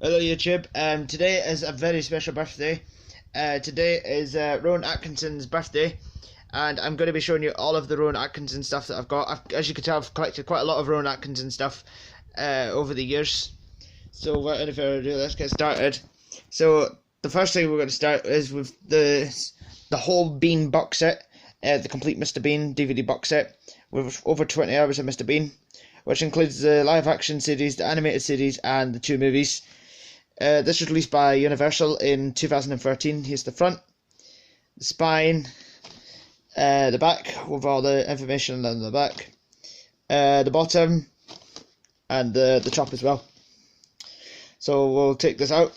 Hello YouTube. Today is a very special birthday. Today is Rowan Atkinson's birthday, and I'm going to be showing you all of the Rowan Atkinson stuff that I've got. As you can tell, I've collected quite a lot of Rowan Atkinson stuff over the years. So without any further ado, let's get started. So the first thing we're going to start is with the whole Bean box set, the complete Mr. Bean DVD box set with over 20 hours of Mr. Bean, which includes the live action series, the animated series, and the 2 movies. This was released by Universal in 2013. Here's the front, the spine, the back with all the information on the back, the bottom, and the top as well. So we'll take this out.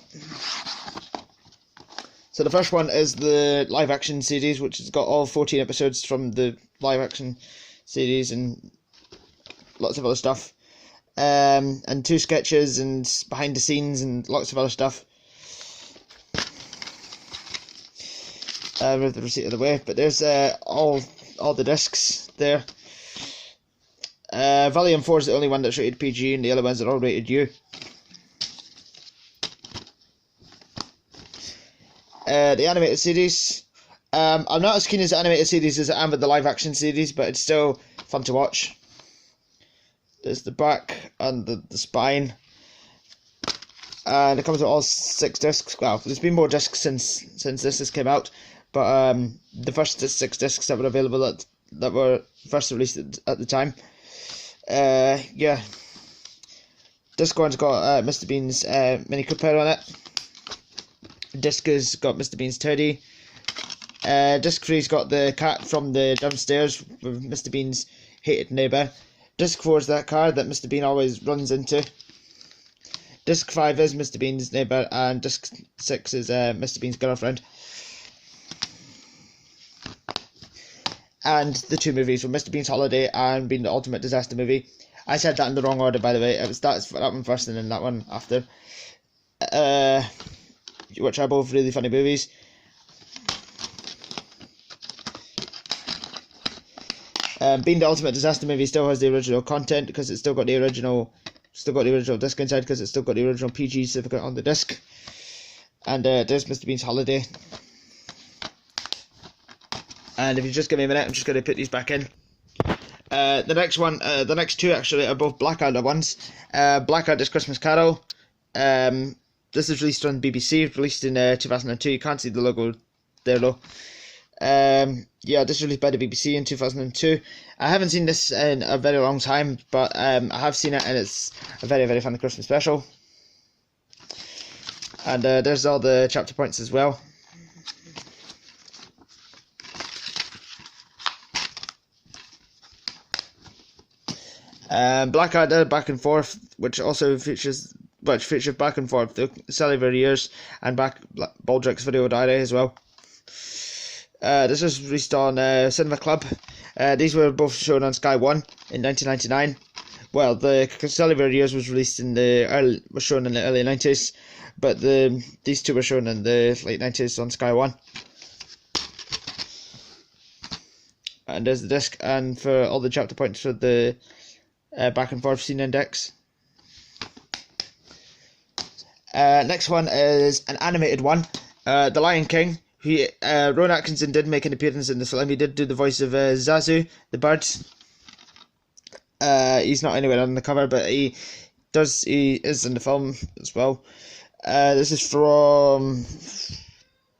So the first one is the live action series, which has got all 14 episodes from the live action series and lots of other stuff. And 2 sketches and behind the scenes and lots of other stuff. With the receipt of the way, but there's all the discs there. Volume 4 is the only one that's rated PG, and the other ones are all rated U. The animated series. I'm not as keen as the animated series as I am with the live action series, but it's still fun to watch. There's the back and the spine, and it comes with all 6 discs. Well, there's been more discs since this has came out, but the first 6 discs that were available that were first released at the time. Yeah, disc 1's got Mr. Bean's Mini Cooper on it. Disc 2's got Mr. Bean's Teddy. Disc 3's got the cat from the downstairs with Mr. Bean's hated neighbour. Disc 4 is that car that Mr. Bean always runs into. Disc 5 is Mr. Bean's neighbour, and Disc 6 is Mr. Bean's girlfriend. And the 2 movies were Mr. Bean's Holiday and Bean the Ultimate Disaster Movie. I said that in the wrong order, by the way. It was that one first and then that one after. Which are both really funny movies. Being the Ultimate Disaster Movie still has the original content because it's still got the original disc inside, because it's still got the original PG certificate on the disc. And there's Mr. Bean's Holiday. And if you just give me a minute, I'm just going to put these back in. The next 2 actually are both Blackadder ones. Blackadder's Christmas Carol. This is released on BBC, released in 2002. You can't see the logo there though. Yeah, this was released by the BBC in 2002. I haven't seen this in a very long time, but I have seen it, and it's a very, very fun Christmas special. And there's all the chapter points as well. Blackadder Back and Forth, which also features Back and Forth, the Cellular Years, and Baldrick's Video Diary as well. This was released on Cinema Club. These were both shown on Sky 1 in 1999. Well, the Cellular Years was released shown in the early 90s, but these 2 were shown in the late 90s on Sky 1. And there's the disc, and for all the chapter points for the Back and Forth scene index. Next one is an animated one, The Lion King. Rowan Atkinson did make an appearance in the film. He did do the voice of Zazu, the bird. He's not anywhere on the cover, but he is in the film as well. This is from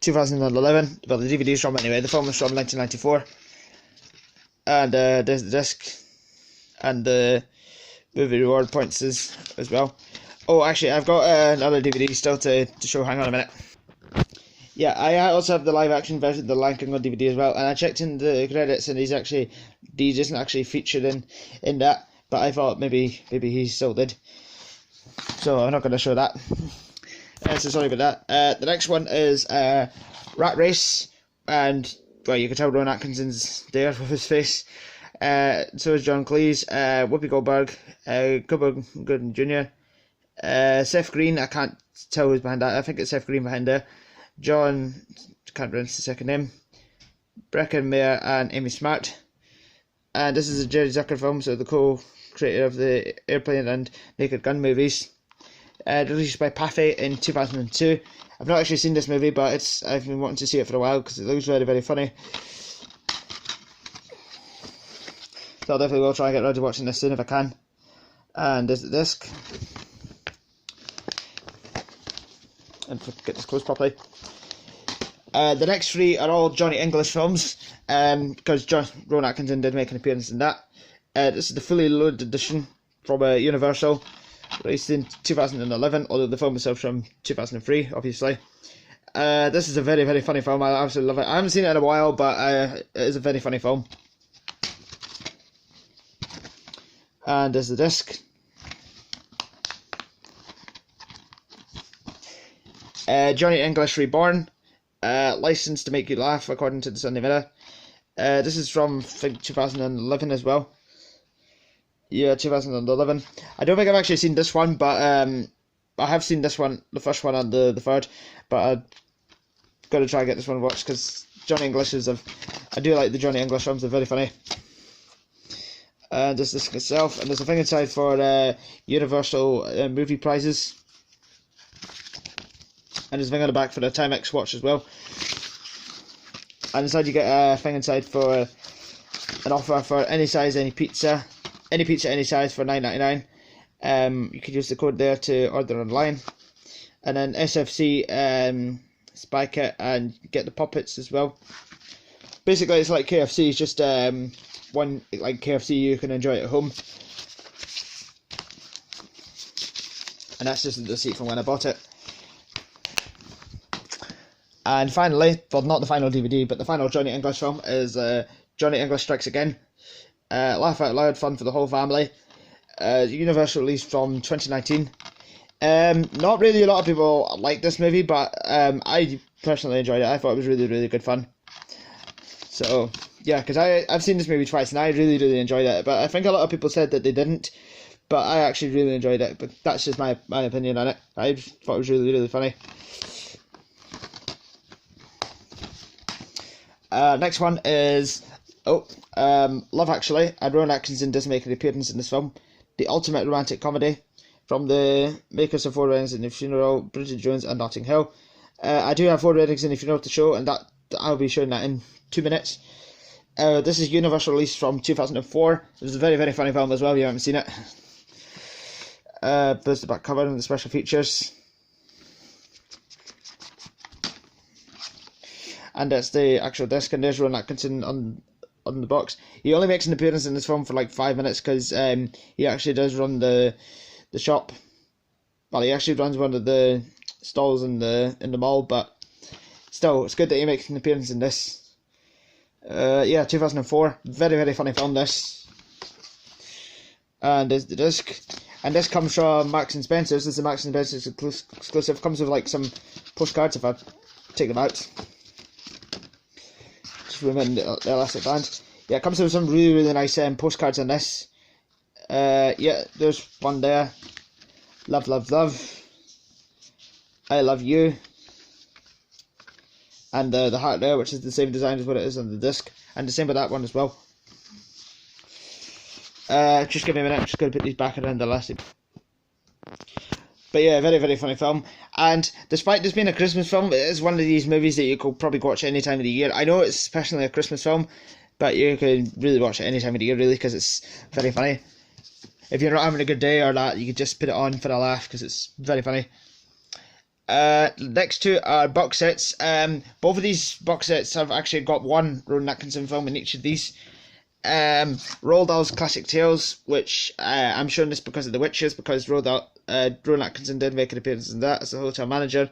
2011. Well, the DVD is from anyway. The film is from 1994. And there's the disc and the movie reward points as well. Oh, actually, I've got another DVD still to show. Hang on a minute. Yeah, I also have the live action version of The Lion King on DVD as well, and I checked in the credits, and he isn't actually featured in that, but I thought maybe he still did, so I'm not going to show that. So sorry about that. The next one is Rat Race, and well, you can tell Rowan Atkinson's there with his face. So is John Cleese, Whoopi Goldberg, Cuba Gooding Jr., Seth Green. I can't tell who's behind that. I think it's Seth Green behind there. John, can't pronounce the second name, Breckin Mayer, and Amy Smart. And this is a Jerry Zucker film, so the co-creator of the Airplane and Naked Gun movies. released by Pathé in 2002. I've not actually seen this movie, but I've been wanting to see it for a while because it looks very, very funny. So I definitely will try and get around to watching this soon if I can. And there's the disc. And get this closed properly. The next three are all Johnny English films, because Rowan Atkinson did make an appearance in that. This is the fully loaded edition from Universal, released in 2011, although the film itself from 2003, obviously. This is a very, very funny film. I absolutely love it. I haven't seen it in a while, but it is a very funny film. And there's the disc. Johnny English Reborn, licensed to make you laugh, according to the Sunday Mirror. This is from, I think, 2011 as well. Yeah, 2011. I don't think I've actually seen this one, but I have seen this one, the first one and the third, but I've got to try and get this one watched, because Johnny English I do like the Johnny English films, they're very funny. There's this itself, and there's a thing inside for Universal movie prizes. And there's a thing on the back for the Timex watch as well. And inside you get a thing inside for an offer for any size, any pizza, any size for $9.99. You could use the code there to order online. And then SFC spy kit, and get the puppets as well. Basically, it's like KFC. It's just one like KFC you can enjoy at home. And that's just the receipt from when I bought it. And finally, well, not the final DVD, but the final Johnny English film is Johnny English Strikes Again. Laugh out loud, fun for the whole family. Universal release from 2019. Not really a lot of people like this movie, but I personally enjoyed it. I thought it was really, really good fun. So, yeah, because I've seen this movie twice, and I really, really enjoyed it. But I think a lot of people said that they didn't, but I actually really enjoyed it. But that's just my opinion on it. I thought it was really, really funny. Next one is Love Actually, and Rowan Atkinson does make an appearance in this film. The ultimate romantic comedy from the makers of 4 Weddings and a Funeral, Bridget Jones and Notting Hill. I do have 4 Weddings and a Funeral to show, and that I'll be showing that in 2 minutes. This is Universal release from 2004. It was a very, very funny film as well if you haven't seen it. There's the back cover and the special features. And that's the actual disc, and there's Rowan Atkinson on the box. He only makes an appearance in this film for like 5 minutes, because he actually does run the shop. Well, he actually runs one of the stalls in the mall, but still, it's good that he makes an appearance in this. Yeah, 2004. Very, very funny film, this. And there's the disc. And this comes from Marks and Spencer's. This is a Marks and Spencer's exclusive. Comes with like some postcards if I take them out. Women, the elastic band. Yeah, it comes with some really, really nice postcards on this. Yeah, there's one there. Love, love, love. I love you. And the heart there, which is the same design as what it is on the disc. And the same with that one as well. Just give me a minute, I'm just going to put these back around the elastic. But yeah, very, very funny film. And despite this being a Christmas film, it is one of these movies that you could probably watch any time of the year. I know it's especially a Christmas film, but you can really watch it any time of the year, really, because it's very funny. If you're not having a good day or that, you could just put it on for a laugh, because it's very funny. Next two are box sets. Both of these box sets have actually got one Rowan Atkinson film in each of these. Roald Dahl's Classic Tales, which I'm showing this because of The Witches, because Rowan Atkinson did make an appearance in that as a hotel manager,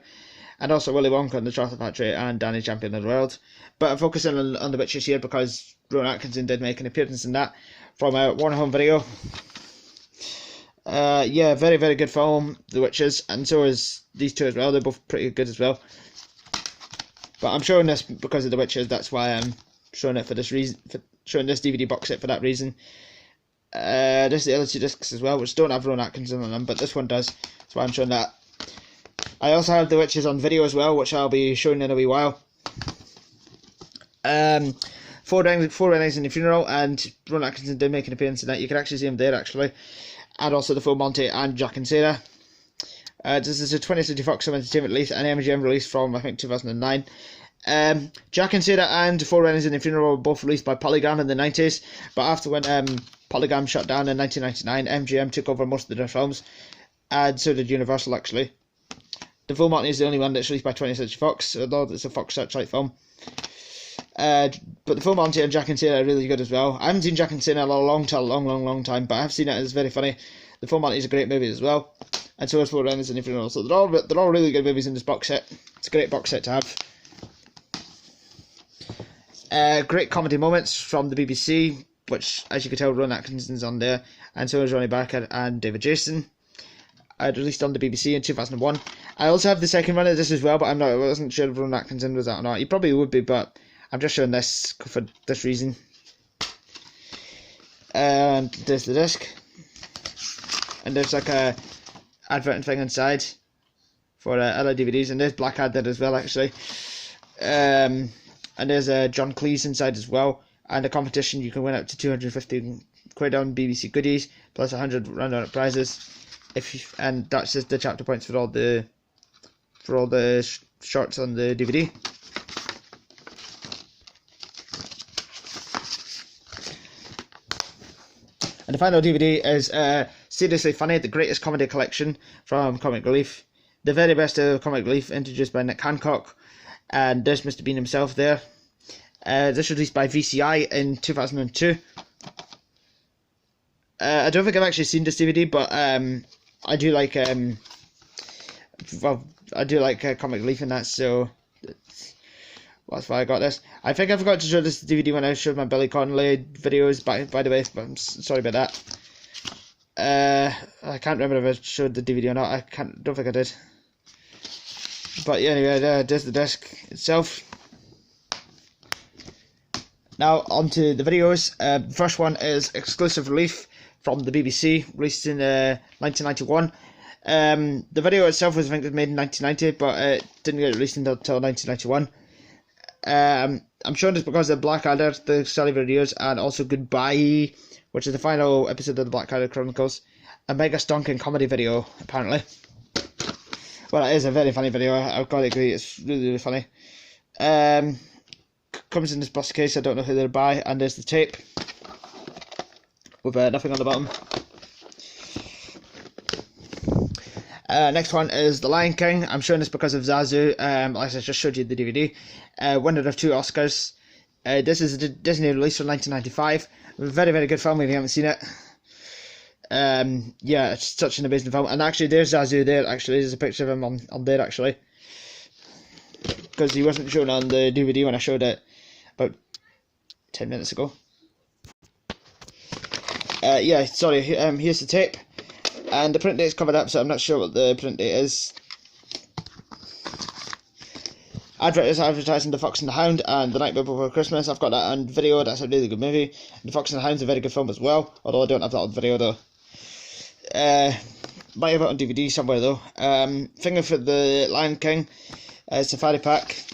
and also Willy Wonka and the Chocolate Factory and Danny Champion of the World. But I'm focusing on The Witches here because Rowan Atkinson did make an appearance in that from Warner Home Video. Yeah, very, very good film, The Witches, and so is these two as well. They're both pretty good as well. But I'm showing this because of The Witches. That's why I'm showing it for this reason. Showing this DVD box set for that reason. There's the other two discs as well, which don't have Rowan Atkinson on them, but this one does. That's why I'm showing that. I also have The Witches on video as well, which I'll be showing in a wee while. 4 Weddings and a Funeral, and Rowan Atkinson did make an appearance in that. You can actually see him there, actually. And also The Full Monty and Jack and Sarah. This is a 20th Century Fox Entertainment release, an MGM release from, I think, 2009. Jack and Sarah and Forerunners in the Funeral were both released by Polygram in the 90s, but after when Polygram shut down in 1999, MGM took over most of their films, and so did Universal actually. The Full Monty is the only one that's released by 20th Century Fox, although it's a Fox Searchlight film. But the Full Monty and Jack and Sarah are really good as well. I haven't seen Jack and Sarah in a long time, but I have seen it, it's very funny. The Full Monty is a great movie as well, and so is Forerunners in the Funeral, so they're all really good movies in this box set. It's a great box set to have. Great comedy moments from the BBC, which, as you can tell, Rowan Atkinson's on there, and so is Ronnie Barker and David Jason. Released on the BBC in 2001. I also have the second run of this as well, but I wasn't sure if Rowan Atkinson was that or not. He probably would be, but I'm just showing this for this reason. And there's the disc, and there's like a advert thing inside for other DVDs, and there's Blackadder as well actually. And there's John Cleese inside as well, and a competition you can win up to 250 quid on BBC goodies plus 100 round-up prizes. And that's just the chapter points for all the shorts on the DVD. And the final DVD is Seriously Funny, the Greatest Comedy Collection from Comic Relief. The very best of Comic Relief, introduced by Nick Hancock, and there's Mr. Bean himself there. This was released by VCI in 2002. I don't think I've actually seen this DVD, but I do like Comic Relief in that, so that's why I got this. I think I forgot to show this DVD when I showed my Billy Connolly videos, by the way, but I'm sorry about that. I can't remember if I showed the DVD or not. Don't think I did. But yeah, anyway, there's the disc itself. Now onto the videos. The first one is Exclusive Relief from the BBC, released in 1991. The video itself was, I think, made in 1990, but it didn't get released until 1991. I'm showing this because of Blackadder, the Sally videos, and also Goodbye, which is the final episode of the Blackadder Chronicles. A mega stonking comedy video, apparently. Well, it is a very funny video, I've got to agree, it's really, really funny. Comes in this plastic case, I don't know who they're by, and there's the tape with nothing on the bottom. Next one is The Lion King. I'm showing this because of Zazu, like I just showed you the DVD. Winner of 2 Oscars. This is a Disney release from 1995. Very, very good film if you haven't seen it. Yeah, it's such an amazing film. And actually, there's Zazu there, actually. There's a picture of him on there, actually. Because he wasn't shown on the DVD when I showed it about 10 minutes ago. Yeah, sorry, here's the tape. And the print date is covered up, so I'm not sure what the print date is. Advert is advertising The Fox and the Hound and The Night Before Christmas. I've got that on video, that's a really good movie. And The Fox and the Hound's a very good film as well, although I don't have that on video though. Might have it on DVD somewhere though. Finger for the Lion King, Safari Pack.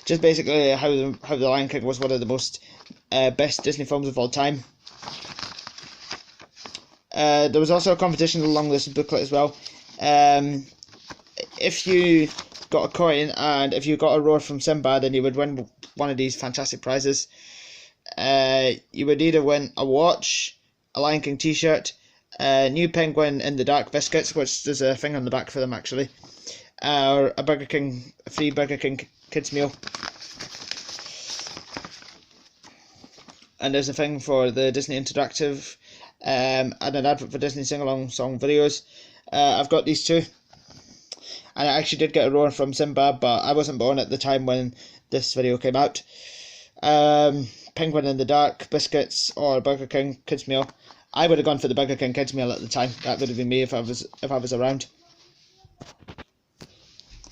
Just basically how the Lion King was one of the most best Disney films of all time. There was also a competition along this booklet as well. If you got a coin and if you got a roar from Simba, then you would win one of these fantastic prizes. You would either win a watch, a Lion King t-shirt, a new Penguin in the Dark biscuits, which there's a thing on the back for them actually, or a free Burger King kids meal. And there's a thing for the Disney Interactive, and an advert for Disney sing-along song videos. I've got these 2, and I actually did get a roar from Simba, but I wasn't born at the time when this video came out. Penguin in the Dark biscuits or Burger King kids meal. I would have gone for the Burger King kids meal at the time. That would have been me if I was around.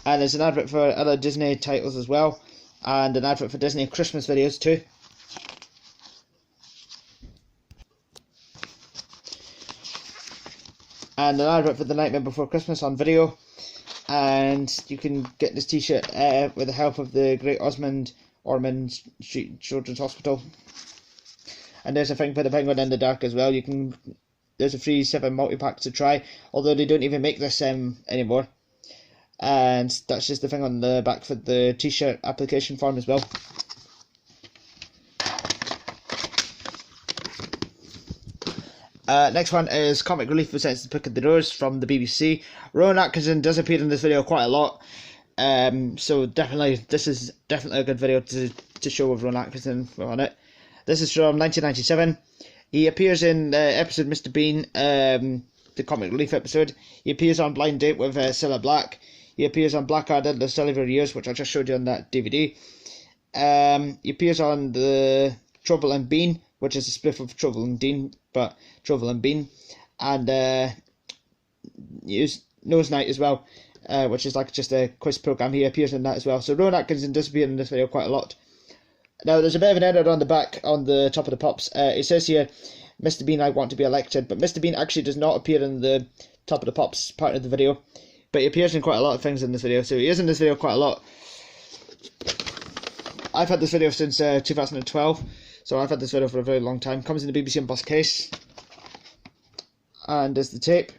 And there's an advert for other Disney titles as well, and an advert for Disney Christmas videos too. And an advert for The Nightmare Before Christmas on video. And you can get this t-shirt with the help of the Great Ormond Street Children's Hospital. And there's a thing for the Penguin in the Dark as well. You can there's a free 7 multi-pack to try, although they don't even make this anymore. And that's just the thing on the back for the t-shirt application form as well. Next one is Comic Relief presents The Pick of the Rose from the BBC. Rowan Atkinson does appear in this video quite a lot. So definitely, this is definitely a good video to show with Rowan Atkinson on it. This is from 1997. He appears in the episode Mr. Bean, the Comic Relief episode. He appears on Blind Date with Cilla Black. He appears on Blackadder, The Silver Years, which I just showed you on that DVD. He appears on the Trouble and Bean, which is a spoof of Trouble and Dean, but Trouble and Bean. And Nose Night as well, which is like just a quiz program. He appears in that as well. So Rowan Atkinson does appear in this video quite a lot. Now there's a bit of an error on the back, on the top of the pops. It says here, Mr. Bean, I want to be elected, but Mr. Bean actually does not appear in the top of the pops part of the video. But he appears in quite a lot of things in this video, so he is in this video quite a lot. I've had this video since 2012, so I've had this video for a very long time. Comes in the BBC embossed case, and there's the tape,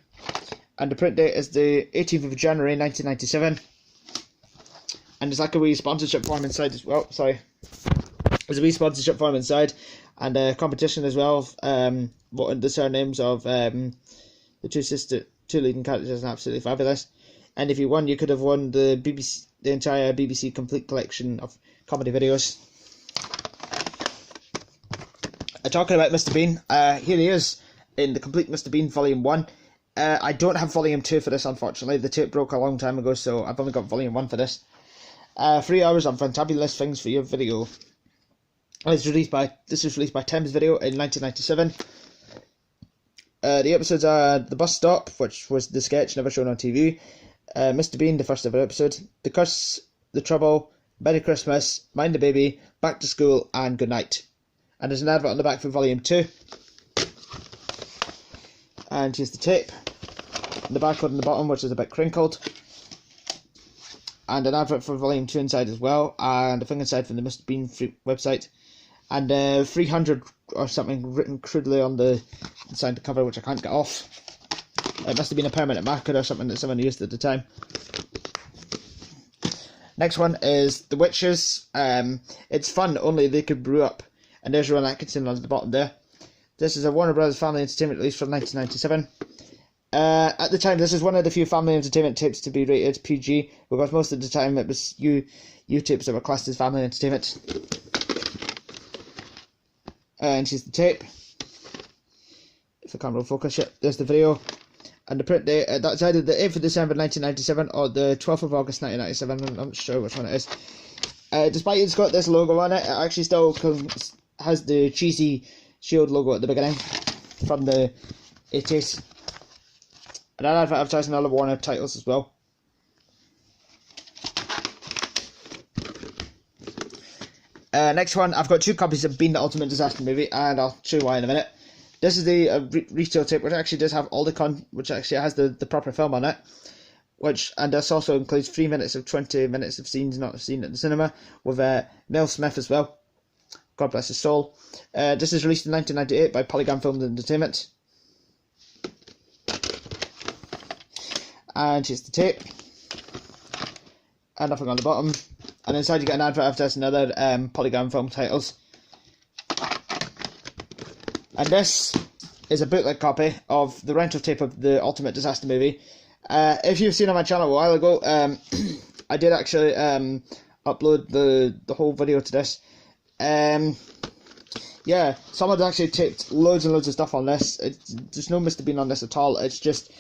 and the print date is the 18th of January 1997, and there's like a wee sponsorship form inside as well. Sorry, there's a wee sponsorship form inside, and a competition as well. Voting the surnames of the two leading characters, and absolutely fabulous. And if you won, you could have won the entire BBC complete collection of comedy videos. Talking about Mr. Bean, here he is in the complete Mr. Bean Volume 1. I don't have Volume 2 for this, unfortunately. The tape broke a long time ago, so I've only got Volume 1 for this. 3 hours of fantabulous things for your video. This was released by Thames Video in 1997. The episodes are The Bus Stop, which was the sketch never shown on TV. Mr. Bean, the first ever episode. The Curse, The Trouble, Merry Christmas, Mind the Baby, Back to School, and Good Night. And there's an advert on the back for Volume 2. And here's the tape. The barcode on the bottom, which is a bit crinkled. And an advert for Volume 2 inside as well. And a thing inside from the Mr. Bean website. And 300 or something written crudely on the inside the cover, which I can't get off. It must have been a permanent marker or something that someone used at the time. Next one is The Witches. It's fun, only they could brew up. And there's Rowan Atkinson on the bottom there. This is a Warner Brothers Family Entertainment release from 1997. At the time, this is one of the few family entertainment tapes to be rated PG, because most of the time it was U-tapes that were classed as family entertainment. And here's the tape. If the camera will focus, yep, there's the video. And the print date, that's either the 8th of December 1997 or the 12th of August 1997, I'm not sure which one it is. Despite it's got this logo on it, it actually still has the cheesy Shield logo at the beginning from the 80s. And I'll advertising all the Warner titles as well. Next one, I've got 2 copies of Bean the Ultimate Disaster Movie, and I'll show you why in a minute. This is the retail tape, which actually does have all the which actually has the proper film on it, and this also includes 3 minutes of 20 minutes of scenes not seen at the cinema with Mel Smith as well. God bless his soul. This is released in 1998 by Polygon Films Entertainment. And here's the tape. And nothing on the bottom. And inside you get an advert advertising other Polygon film titles. And this is a bootleg copy of the rental tape of the Ultimate Disaster Movie. If you've seen on my channel a while ago, I did actually upload the whole video to this. Yeah, someone actually taped loads and loads of stuff on this. There's no Mr. Bean on this at all. It's just,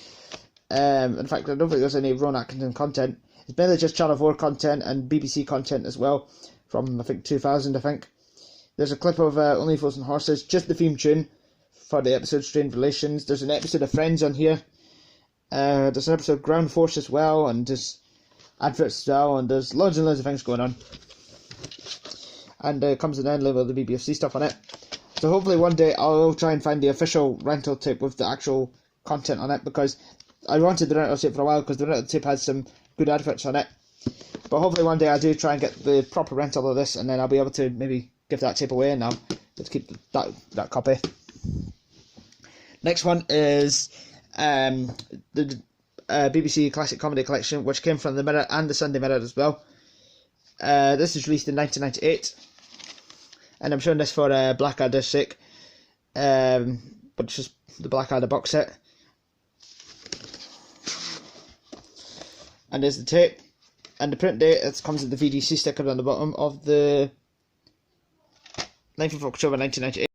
in fact, I don't think there's any Rowan Atkinson content. It's mainly just Channel 4 content and BBC content as well, from I think 2000, I think. There's a clip of Only Fools and Horses, just the theme tune for the episode Strained Relations. There's an episode of Friends on here. There's an episode of Ground Force as well, and there's adverts as well, and there's loads and loads of things going on. And it comes with an end level of the BBC stuff on it. So hopefully one day I'll try and find the official rental tape with the actual content on it, because I wanted the rental tape for a while, because the rental tape has some good adverts on it. But hopefully one day I do try and get the proper rental of this, and then I'll be able to maybe give that tape away, and I'll just keep that copy. Next one is the BBC Classic Comedy Collection, which came from the Mirror and the Sunday Mirror as well. This was released in 1998, and I'm showing this for Blackadder's sake, but it's just the Blackadder box set. And there's the tape, and the print date. It comes with the VDC sticker on the bottom of the 9th of October 1998.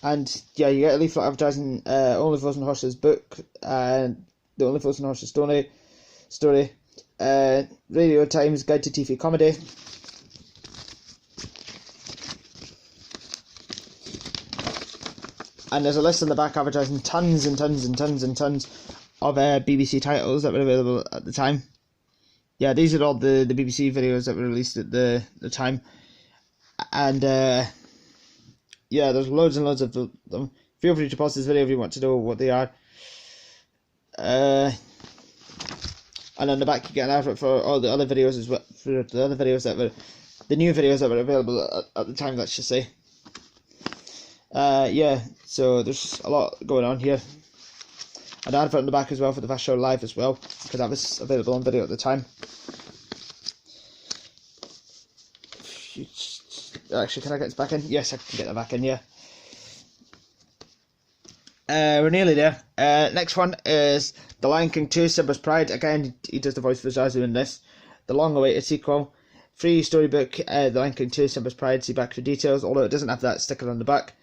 And yeah, you get a leaflet advertising Only Fools and Horses book, and the Only Fools and Horses story, Radio Times Guide to TV Comedy, and there's a list on the back advertising tons and tons and tons and tons of BBC titles that were available at the time. Yeah, these are all the BBC videos that were released at the time, and yeah, there's loads and loads of them. Feel free to pause this video if you want to know what they are. And on the back you get an advert for all the other videos as well, for the other videos that were, the new videos that were available at the time, let's just say. Yeah, so there's a lot going on here. An advert on the back as well for the Fast Show Live as well, because that was available on video at the time. Actually, can I get this back in? Yes, I can get that back in, yeah. We're nearly there. Next one is The Lion King 2, Simba's Pride. Again, he does the voice for Zazu in this. The long-awaited sequel. Free storybook, The Lion King 2, Simba's Pride. See back for details, although it doesn't have that sticker on the back.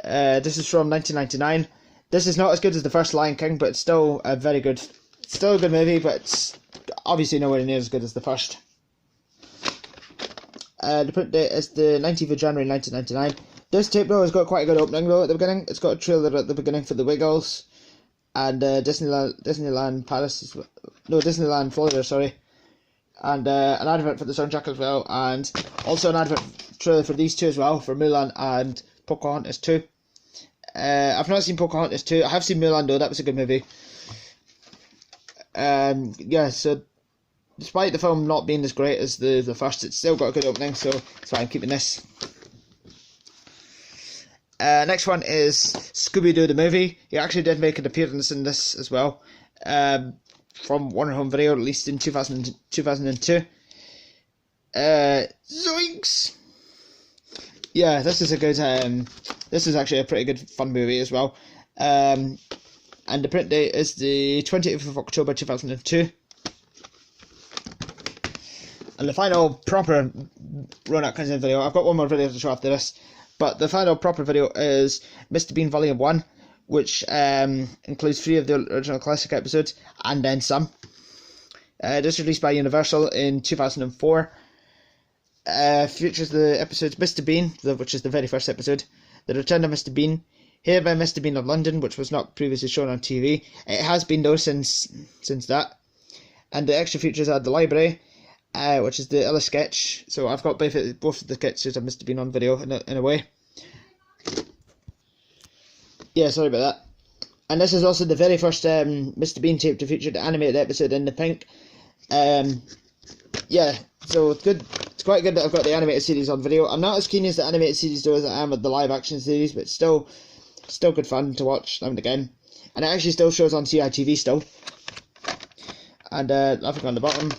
This is from 1999. This is not as good as the first Lion King, but it's still a very good, still a good movie, but it's obviously nowhere near as good as the first. The print date is the 19th of January 1999. This tape though has got quite a good opening though at the beginning. It's got a trailer at the beginning for the Wiggles, and Disneyland Paris, no, Disneyland Florida, sorry, and an advert for the soundtrack as well, and also an advert trailer for these two as well, for Mulan and Pocahontas 2. I've not seen Pocahontas 2. I have seen Mulan though. That was a good movie. Yeah, so despite the film not being as great as the first, it's still got a good opening, so that's why I'm keeping this. Next one is Scooby-Doo the movie. He actually did make an appearance in this as well, from Warner Home Video, released in 2002. Zoinks! Yeah, this is a good. This is actually a pretty good fun movie as well. And the print date is the 20th of October 2002. And the final proper Rowan Atkinson video, I've got one more video to show after this, but the final proper video is Mr. Bean Volume 1, which includes 3 of the original classic episodes, and then some. This was released by Universal in 2004. Features the episodes Mr. Bean, which is the very first episode, The Return of Mr. Bean, Here by Mr. Bean of London, which was not previously shown on TV. It has been though since that. And the extra features are The Library, which is the Ella sketch. So I've got both of the sketches of Mr. Bean on video in a way. Yeah, sorry about that. And this is also the very first Mr. Bean tape to feature the animated episode in the pink. Yeah, so it's good. It's quite good that I've got the animated series on video. I'm not as keen as the animated series though as I am with the live action series, but still good fun to watch now and again. And it actually still shows on CITV still. And nothing on the bottom.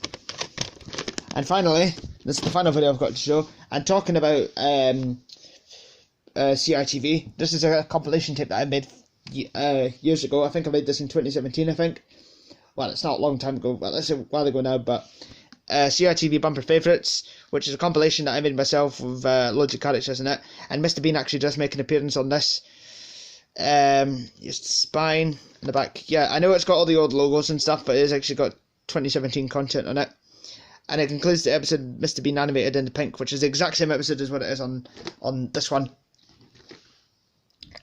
And finally, this is the final video I've got to show. And talking about CITV, this is a compilation tape that I made years ago. I think I made this in 2017, I think. Well, it's not a long time ago, well, it's a while ago now, but CITV Bumper Favourites, which is a compilation that I made myself with loads of characters in it, and Mr. Bean actually does make an appearance on this. Just the spine in the back. Yeah, I know it's got all the old logos and stuff, but it has actually got 2017 content on it. And it includes the episode Mr. Bean animated in the pink, which is the exact same episode as what it is on this one.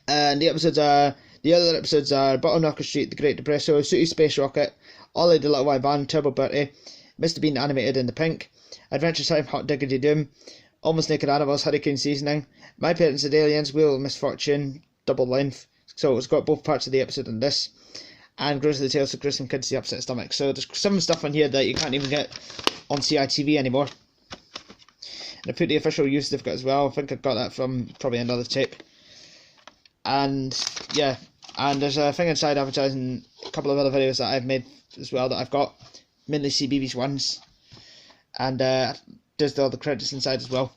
And the other episodes are Bottle Knocker Street, The Great Depresso, Sooty Space Rocket, Ollie the Little White Van, Turbo Bertie, Mr. Bean animated in the pink, Adventure Time, Hot Diggity Doom, Almost Naked Animals, Hurricane Seasoning, My Parents and Aliens, Wheel of Misfortune, double length, so it's got both parts of the episode in this, and Grizzly Tales of Gruesome Kids, The Upset Stomach. So there's some stuff on here that you can't even get on CITV anymore. And I put the official use certificate as well. I think I got that from probably another tape. And yeah, and there's a thing inside advertising a couple of other videos that I've made as well that I've got, mainly CBeebies ones, and there's all the credits inside as well.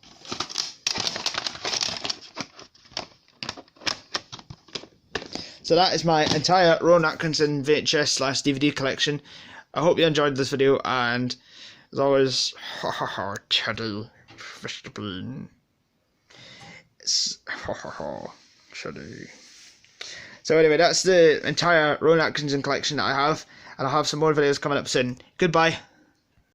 So that is my entire Rowan Atkinson VHS/DVD collection. I hope you enjoyed this video, and as always, Teddy, Mr. Bean. Teddy. So anyway, that's the entire Rowan Atkinson collection that I have, and I'll have some more videos coming up soon. Goodbye.